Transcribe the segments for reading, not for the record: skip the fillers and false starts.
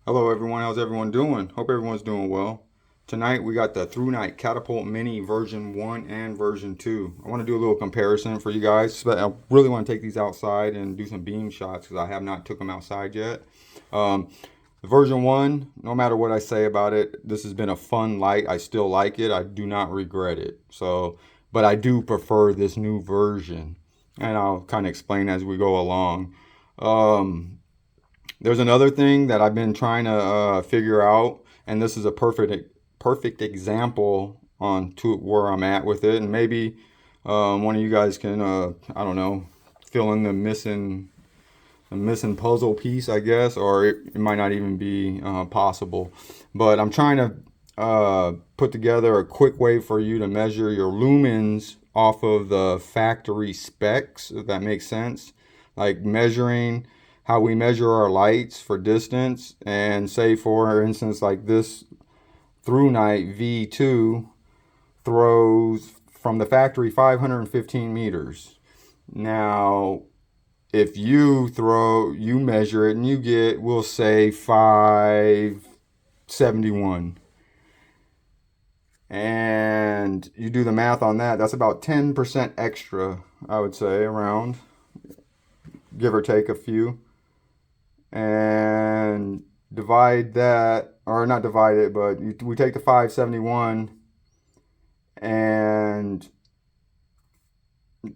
Hello everyone, how's everyone doing? Hope everyone's doing well. Tonight we got the Thrunite Catapult Mini version 1 and version 2. I want to do a little comparison for you guys, but I really want to take these outside and do some beam shots because I have not took them outside yet. Um, the version 1, no matter what I say about it, this has been a fun light. I still like it. I do not regret it. But I do prefer this new version, and I'll kind of explain as we go along. Um, there's another thing that I've been trying to figure out, and this is a perfect example on to where I'm at with it. And maybe one of you guys can I don't know, fill in the missing puzzle piece, I guess, or it might not even be possible. But I'm trying to put together a quick way for you to measure your lumens off of the factory specs, if that makes sense. Like measuring how we measure our lights for distance, and say for instance like this Thrunite V2 throws from the factory 515 meters. Now if you measure it and you get, we'll say 571, and you do the math on that, that's about 10% extra, I would say, around, give or take a few. And divide that, or not divide it, but we take the 571 and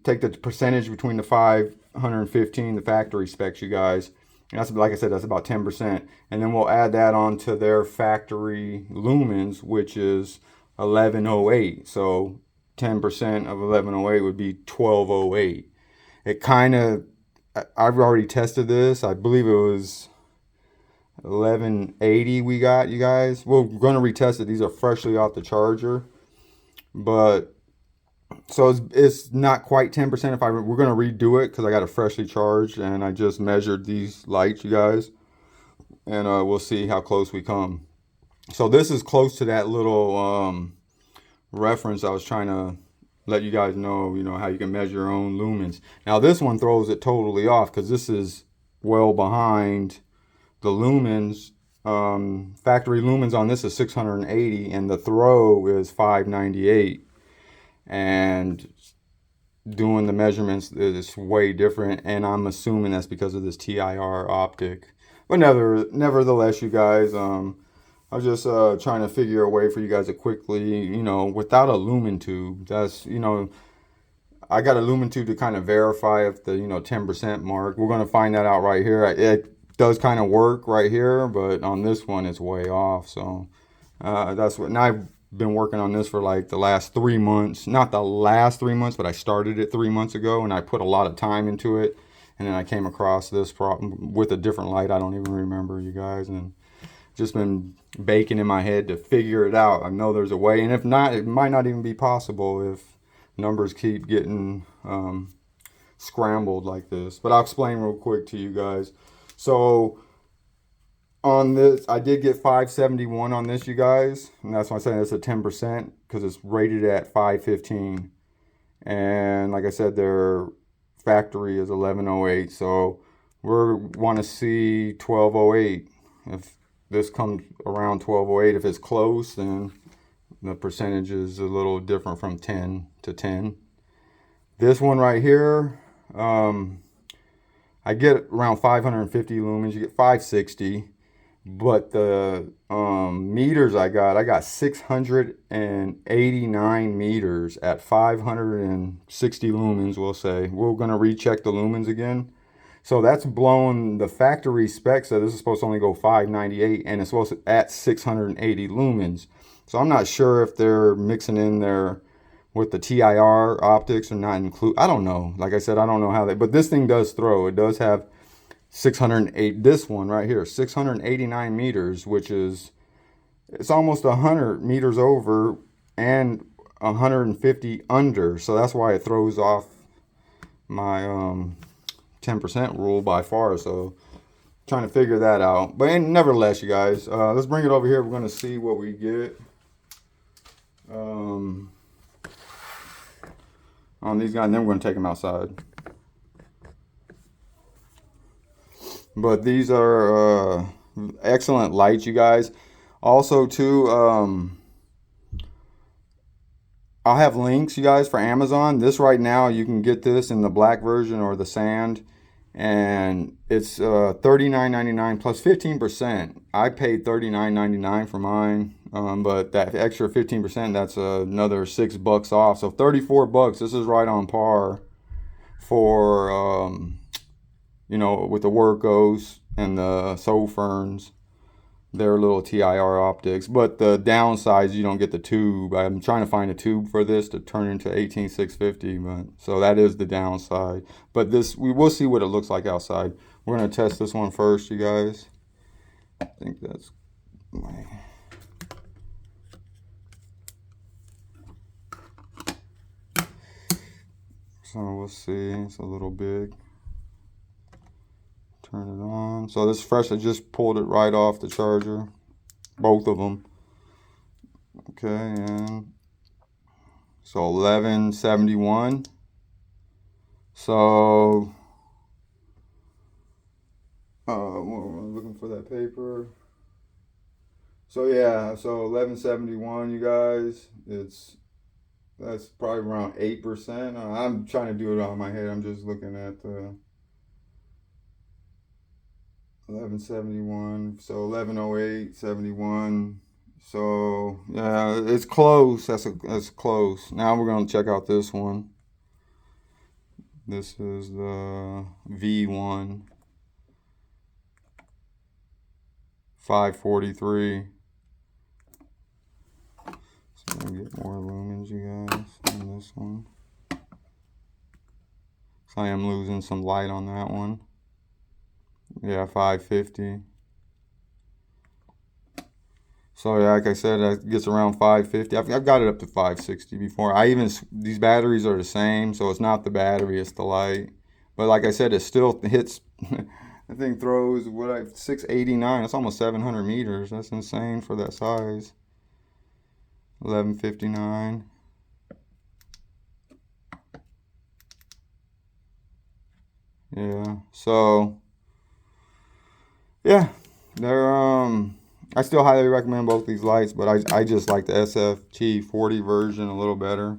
take the percentage between the 515, the factory specs, you guys. And that's, like I said, that's about 10%. And then we'll add that on to their factory lumens, which is 1108. So 10% of 1108 would be 1208. It kind of, I've already tested this. I believe it was 1180 we got, you guys. We're going to retest it. These are freshly off the charger. But so it's not quite 10%. If we're going to redo it because I got it freshly charged and I just measured these lights, you guys. And we'll see how close we come. So this is close to that little reference I was trying to let you guys know, how you can measure your own lumens. Now this one throws it totally off because this is well behind the lumens. Factory lumens on this is 680 and the throw is 598. And doing the measurements is way different, and I'm assuming that's because of this TIR optic. But nevertheless, you guys, I was just trying to figure a way for you guys to quickly, without a lumen tube. That's, I got a lumen tube to kind of verify if the 10% mark. We're gonna find that out right here. It does kind of work right here, but on this one it's way off. So that's what. And I've been working on this for like the last 3 months. Not the last 3 months, but I started it 3 months ago, and I put a lot of time into it. And then I came across this problem with a different light. I don't even remember, you guys, and just been baking in my head to figure it out. I know there's a way, and if not, it might not even be possible if numbers keep getting scrambled like this. But I'll explain real quick to you guys. So on this, I did get 571 on this, you guys, and that's why I'm saying it's a 10% because it's rated at 515. And like I said, their factory is 1108, so we want to see 1208. If this comes around 1208, if it's close, then the percentage is a little different from 10 to 10. This one right here, I get around 550 lumens. You get 560, but the meters I got 689 meters at 560 lumens. We'll say we're gonna recheck the lumens again. So that's blowing the factory specs. So this is supposed to only go 598, and it's supposed to at 680 lumens. So I'm not sure if they're mixing in there with the TIR optics or not include. I don't know. Like I said, I don't know how they. But this thing does throw. It does have 608. This one right here, 689 meters, which is, it's almost 100 meters over and 150 under. So that's why it throws off my 10% rule by far. So trying to figure that out. But nevertheless, you guys, let's bring it over here. We're going to see what we get on these guys, and then we're going to take them outside. But these are excellent lights, you guys. Also, too, I'll have links, you guys, for Amazon. This right now, you can get this in the black version or the sand, and it's $39.99 plus 15%. I paid $39.99 for mine, but that extra 15%, that's another $6 off. So $34. This is right on par for you know, with the Workos and the Soferns. Their little TIR optics, but the downside is you don't get the tube. I'm trying to find a tube for this to turn into 18650, but so that is the downside. But this, we will see what it looks like outside. We're gonna test this one first, you guys. I think that's my. So we'll see. It's a little big. Turn it on. So this fresh, I just pulled it right off the charger, both of them. Okay, and so 1171. So we're looking for that paper. So yeah, so 1171, you guys. That's probably around 8%. I'm trying to do it on my head. I'm just looking at the 1171, so 1108.71. So yeah, it's close. That's close. Now we're gonna check out this one. This is the V1 543. So I'm gonna get more lumens, you guys, on this one. So I am losing some light on that one. Yeah, 550. So yeah, like I said, it gets around 550. I've got it up to 560 before. These batteries are the same, so it's not the battery, it's the light. But like I said, it still hits. That thing throws 689. That's almost 700 meters. That's insane for that size. 1159. Yeah. So yeah, they're I still highly recommend both these lights, but I just like the SFT 40 version a little better,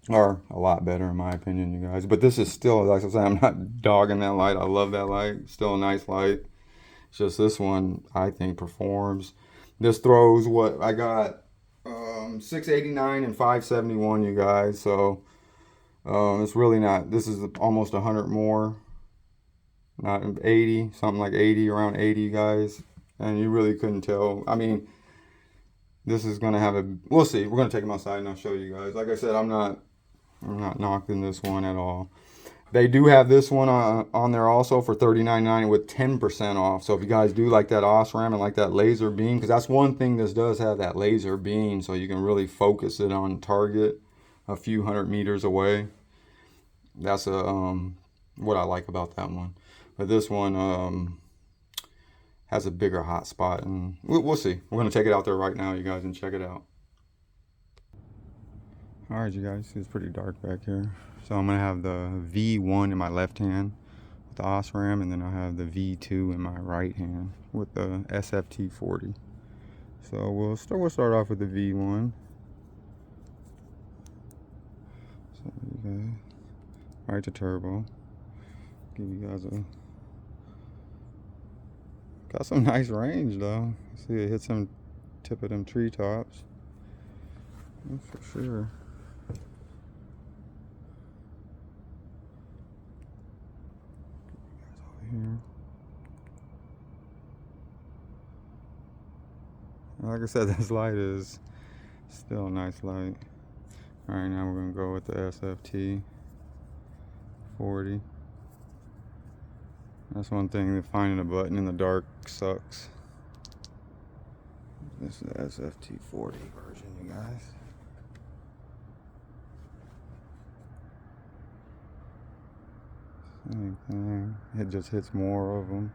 or a lot better in my opinion, you guys. But this is still, like I said, I'm not dogging that light. I love that light. Still a nice light. It's just this one I think performs. This throws what I got, 689 and 571, you guys. So it's really not. This is almost 100 more. Not 80, something like 80, around 80, you guys. And you really couldn't tell. I mean, this is gonna have a. We'll see. We're gonna take them outside and I'll show you guys. Like I said, I'm not knocking this one at all. They do have this one on there also for $39.90 with 10% off. So if you guys do like that OSRAM and like that laser beam, because that's one thing this does have, that laser beam, so you can really focus it on target a few hundred meters away. That's what I like about that one. But this one has a bigger hot spot, and we'll see. We're gonna take it out there right now, you guys, and check it out. All right, you guys, it's pretty dark back here. So I'm gonna have the V1 in my left hand with the OSRAM, and then I have the V2 in my right hand with the SFT 40. So we'll start off with the V1. So you guys, right to turbo. Give you guys got some nice range though. See, it hit some tip of them treetops. That's for sure. Here. Like I said, this light is still a nice light. Alright, now we're going to go with the SFT 40. That's one thing, that finding a button in the dark sucks. This is the SFT 40 version, you guys. Same thing. It just hits more of them.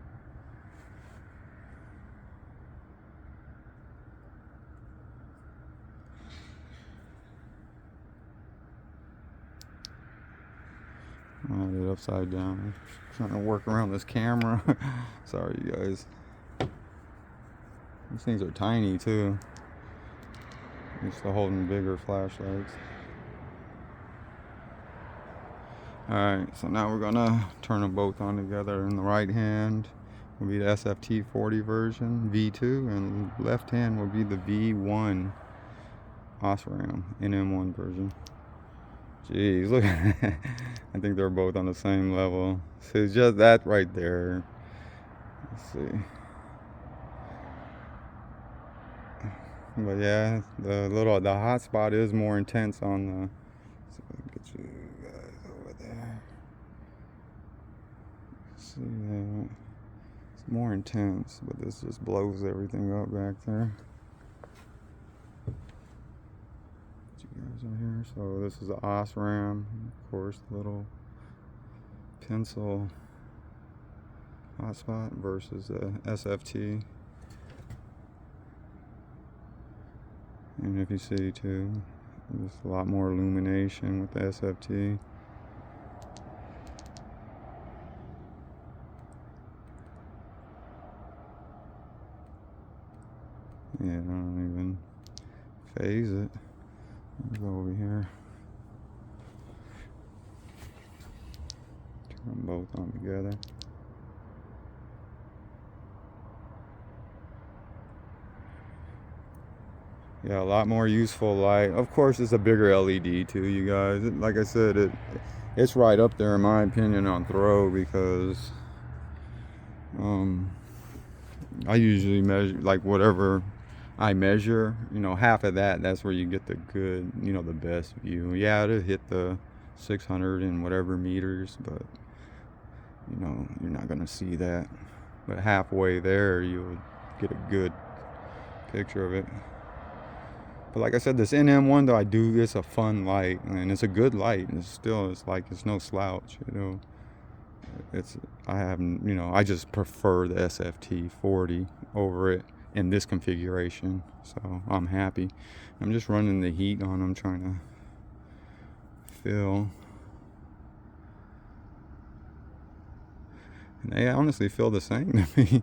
I had it upside down. I'm trying to work around this camera. Sorry, you guys. These things are tiny too. Used to holding bigger flashlights. Alright, so now we're gonna turn them both on together. In the right hand will be the SFT 40 version, V2, and left hand will be the V1 Osram NM1 version. Jeez, look at that. I think they're both on the same level. So it's just that right there. Let's see. But yeah, the hot spot is more intense on the. So get you guys over there. See that? It's more intense, but this just blows everything up back there. Right here. So this is the Osram, of course, the little pencil hotspot versus the SFT. And if you see too, there's a lot more illumination with the SFT. Yeah, I don't even phase it. Go over here. Turn them both on together. Yeah, a lot more useful light. Of course, it's a bigger LED too, you guys. Like I said, it's right up there in my opinion on throw because I usually measure like whatever I measure, you know, half of that's where you get the good, you know, the best view. Yeah, it'll hit the 600 and whatever meters, but you know, you're not gonna see that. But halfway there, you'll get a good picture of it. But like I said, this NM1 though, it's a fun light and it's a good light. It's like it's no slouch, you know. I just prefer the SFT 40 over it in this configuration, so I'm happy. I'm just running the heat on them, trying to fill, and they honestly feel the same to me.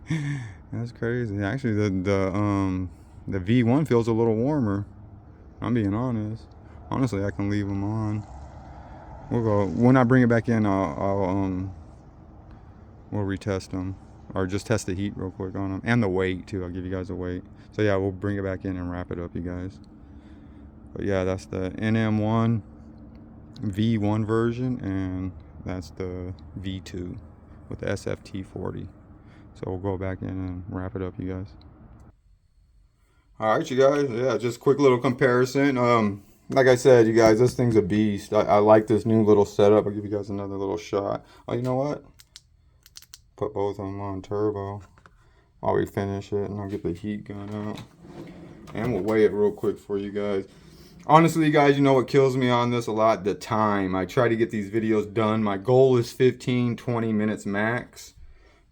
That's crazy. Actually, the V1 feels a little warmer. I'm being honest. Honestly, I can leave them on. We'll go when I bring it back in. We'll retest them, or just test the heat real quick on them, and the weight too. I'll give you guys a weight. So yeah, we'll bring it back in and wrap it up, you guys. But yeah, that's the NM1 V1 version, and that's the V2 with the SFT 40. So we'll go back in and wrap it up, you guys. All right, you guys. Yeah, just quick little comparison. Like I said, you guys, this thing's a beast. I like this new little setup. I'll give you guys another little shot. Oh, you know what? Put both of them on turbo while we finish it, and I'll get the heat gun out, and we'll weigh it real quick for you guys. Honestly, you guys, you know what kills me on this a lot? The time. I try to get these videos done. My goal is 15-20 minutes max,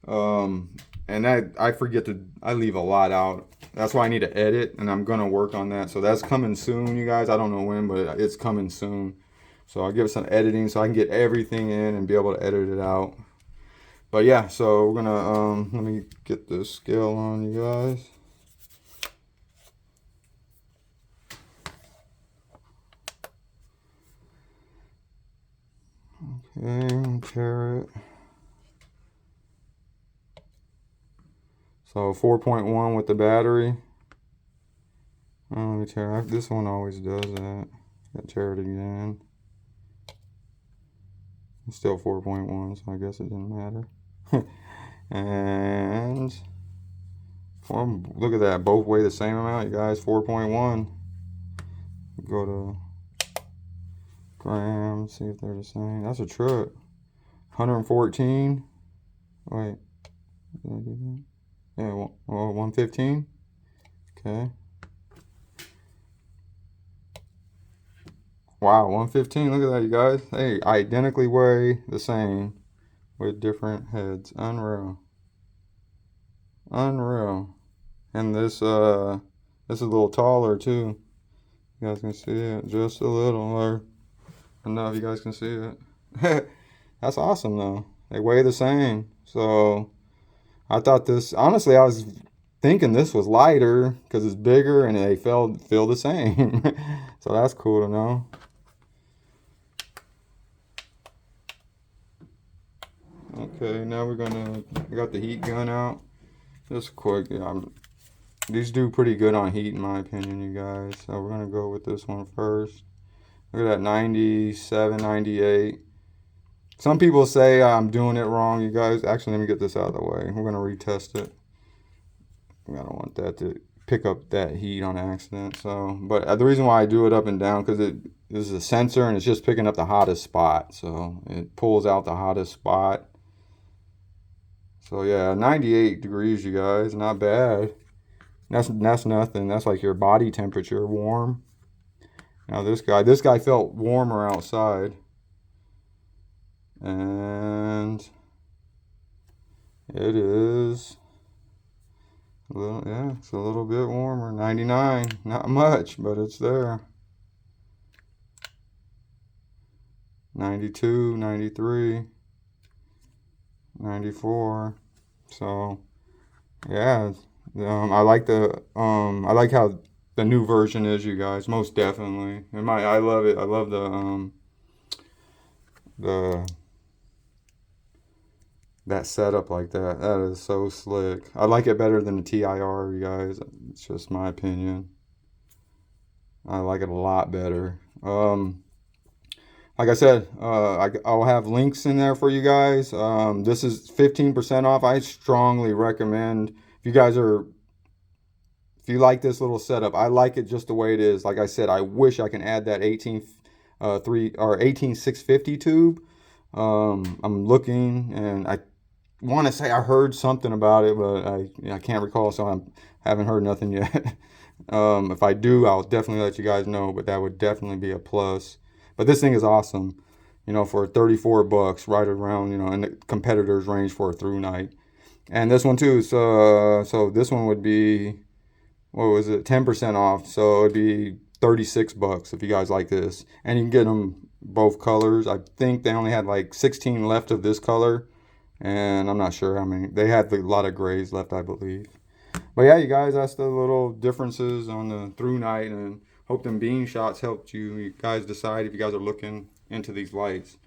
and I forget I leave a lot out. That's why I need to edit, and I'm gonna work on that. So that's coming soon, you guys. I don't know when, but it's coming soon. So I'll give it some editing so I can get everything in and be able to edit it out. But yeah, so we're gonna let me get the scale on, you guys. Okay, carrot. So 4.1 with the battery. Let me tear. This one always does that. Got to tear it again. It's still 4.1, so I guess it didn't matter. And look at that, both weigh the same amount, you guys. 4.1. Go to grams, see if they're the same. That's a truck. 114. Wait, did I do that? Yeah, 115. Okay. Wow, 115. Look at that, you guys. They identically weigh the same with different heads. Unreal. Unreal. And this is a little taller too. You guys can see it just a little, or enough you guys can see it. That's awesome though. They weigh the same. So I thought this, honestly, I was thinking this was lighter because it's bigger and they feel the same. So that's cool to know. Okay, now we got the heat gun out. Just quick, these do pretty good on heat in my opinion, you guys. So we're gonna go with this one first. Look at that, 97, 98. Some people say I'm doing it wrong, you guys. Actually, let me get this out of the way. We're gonna retest it. I don't want that to pick up that heat on accident. So, but the reason why I do it up and down, because this is a sensor and it's just picking up the hottest spot. So it pulls out the hottest spot. So yeah, 98 degrees, you guys, not bad. That's nothing. That's like your body temperature, warm. Now this guy felt warmer outside. And it is a little, yeah, it's a little bit warmer. 99, not much, but it's there. 92, 93, 94. So yeah, I like I like how the new version is, you guys. Most definitely. I love it. I love the that setup like that. That is so slick. I like it better than the TIR, you guys. It's just my opinion. I like it a lot better. Like I said, I'll have links in there for you guys. This is 15% off. I strongly recommend if you like this little setup. I like it just the way it is. Like I said, I wish I can add that 18650 tube. I'm looking and I want to say I heard something about it, but I can't recall, so I haven't heard nothing yet. If I do, I'll definitely let you guys know, but that would definitely be a plus. But this thing is awesome, for 34 bucks, right around, in the competitors range for a Thrunite. And this one too, so this one would be, what was it, 10% off, so it'd be 36 bucks if you guys like this. And you can get them both colors. I think they only had like 16 left of this color, and I'm not sure how many. They had a lot of grays left, I believe. But yeah, you guys, that's the little differences on the Thrunite, and hope them beam shots helped you guys decide if you guys are looking into these lights.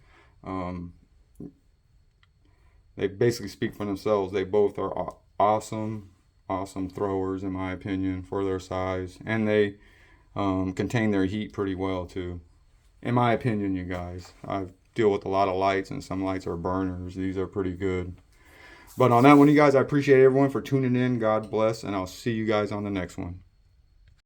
They basically speak for themselves. They both are awesome throwers in my opinion for their size, and they contain their heat pretty well too, in my opinion, you guys. I deal with a lot of lights, and some lights are burners. These are pretty good. But on that one, you guys, I appreciate everyone for tuning in. God bless, and I'll see you guys on the next one.